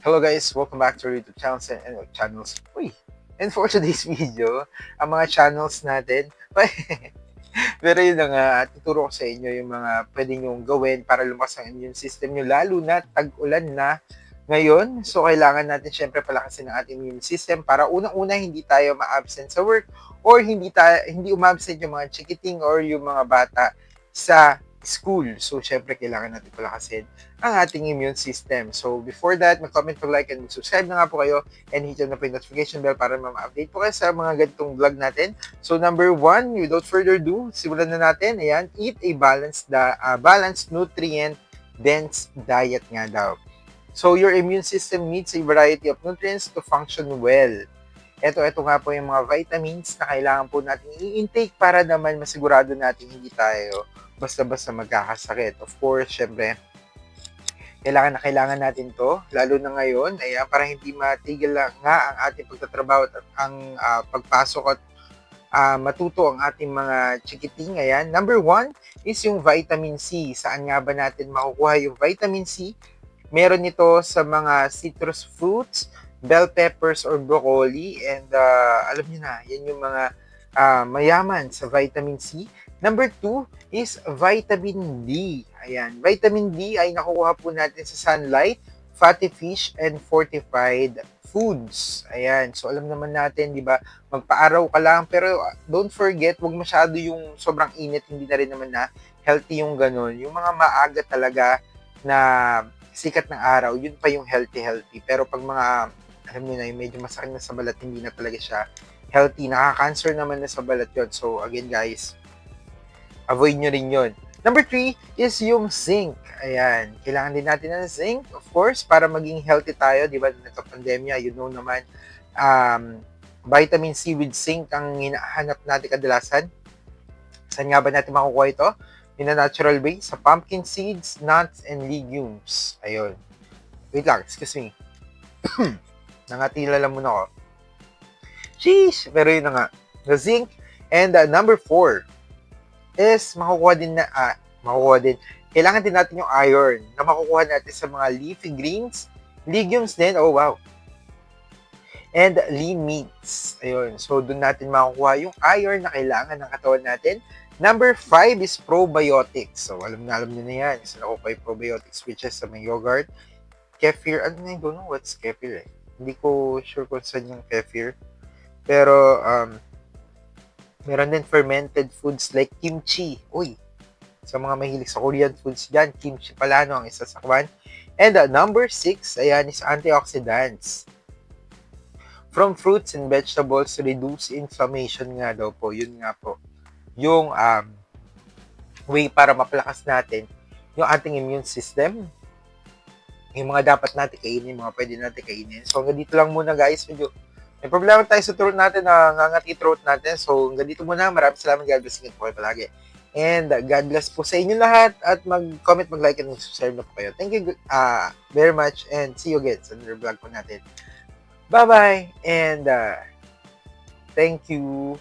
Hello guys, welcome back to our YouTube channels and channels. Uy! And for today's video, ang mga channels natin, pero yun na nga, tuturo ko sa inyo yung mga pwede nyong gawin para lumakas ang immune system nyo, lalo na tag-ulan na ngayon. So, kailangan natin syempre palakasin ang ating immune system para unang-una hindi tayo ma-absent sa work or hindi umabsent yung mga chikiting or yung mga bata sa school. So, syempre, kailangan natin palakasin ang ating immune system. So, before that, mag-comment, mag-like, and mag-subscribe na nga po kayo and hit na po yung notification bell para ma-update po kayo sa mga ganitong vlog natin. So, number 1, without further ado, simulan na natin. Ayan, eat a balanced nutrient-dense diet nga daw. So, your immune system needs a variety of nutrients to function well. Ito nga po yung mga vitamins na kailangan po natin i-intake para naman masigurado natin hindi tayo basta-basta magkakasakit. Of course, syempre, kailangan natin to, lalo na ngayon, ayan, para hindi matigil nga ang ating pagtatrabaho at ang pagpasok at matuto ang ating mga chikiting. Ayan. Number 1 is yung vitamin C. Saan nga ba natin makukuha yung vitamin C? Meron ito sa mga citrus fruits, bell peppers or broccoli, and alam niyo na, yan yung mga mayaman sa vitamin C. Number 2 is vitamin D. Ayan, vitamin D ay nakukuha po natin sa sunlight, fatty fish, and fortified foods. Ayan, so alam naman natin, di ba, magpa-araw ka lang, pero don't forget, wag masyado yung sobrang init, hindi na rin naman na healthy yung ganun. Yung mga maaga talaga na sikat ng araw, yun pa yung healthy. Pero pag mga, alam niyo na, yung medyo masakit na sa balat, hindi na talaga siya healthy. Nakaka-cancer naman na sa balat yun. So, again guys, avoid nyo rin yun. Number 3 is yung zinc. Ayan, kailangan din natin ng zinc, of course, para maging healthy tayo. Di ba, nagka-pandemya, you know naman, vitamin C with zinc ang hinahanap natin kadalasan. Saan nga ba natin makukuha ito? In a natural way, sa pumpkin seeds, nuts, and legumes. Ayun. Wait lang, excuse me. Nangatila lang muna ako. Sheesh! Pero yun na nga. The zinc. And number 4 is makukuha din. Kailangan din natin yung iron na makukuha natin sa mga leafy greens, legumes din. Oh, wow. And lean meats. Ayun. So, doon natin makukuha yung iron na kailangan ng katawan natin. Number 5 is probiotics. So, alam nyo na yan. Isa na ko kay probiotics, which is sa may yogurt, kefir. Ano na, I don't know what's kefir eh. Hindi ko sure kung saan yung kefir. Pero, meron din fermented foods like kimchi. Uy, sa mga mahilig sa Korean foods dyan, kimchi pala, no, ang isa sa kwan. And number 6, ayan, is antioxidants. From fruits and vegetables, reduce inflammation nga daw po. Yun nga po. Yung way para mapalakas natin yung ating immune system. Yung mga dapat natin kainin, mga pwede natin kainin. So, hanggang dito lang muna guys. Medyo may problema tayo sa throat natin, nangangati throat natin. So, hanggang dito muna. Maraming salamat. God bless po kayo palagi. And God bless po sa inyo lahat. At mag-comment, mag-like, and mag-subscribe na po kayo. Thank you very much. And see you again sa another vlog po natin. Bye-bye. And thank you.